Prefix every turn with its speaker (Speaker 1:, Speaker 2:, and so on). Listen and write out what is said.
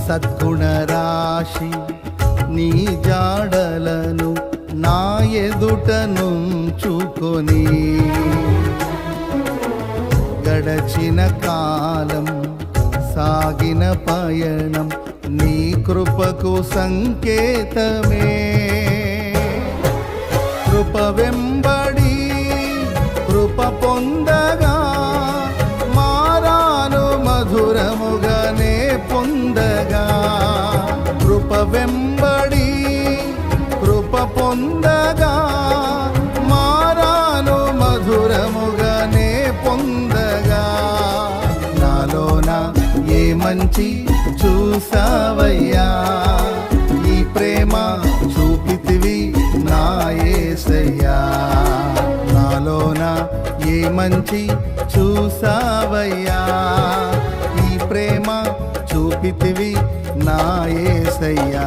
Speaker 1: సద్గుణ రాశి నీ జాడలను నా ఎదుట నుంచుకొని గడచిన కాలం సాగిన పయనం నీ కృపకు సంకేతమే. కృప వెంబడి కృప పొందగా మారాను మధురముగానే పొందగా. కృప వెంబడి కృప పొందగా మారాను మధురముగానే పొందగా. నాలోన ఏ మంచి చూసావయ్యా, ఈ ప్రేమ చూపితివి నా యేసయ్యా. నాలోన ఏ మంచి చూసావయ్యా, ఈ ప్రేమ చూపితివి నా యేసయ్యా.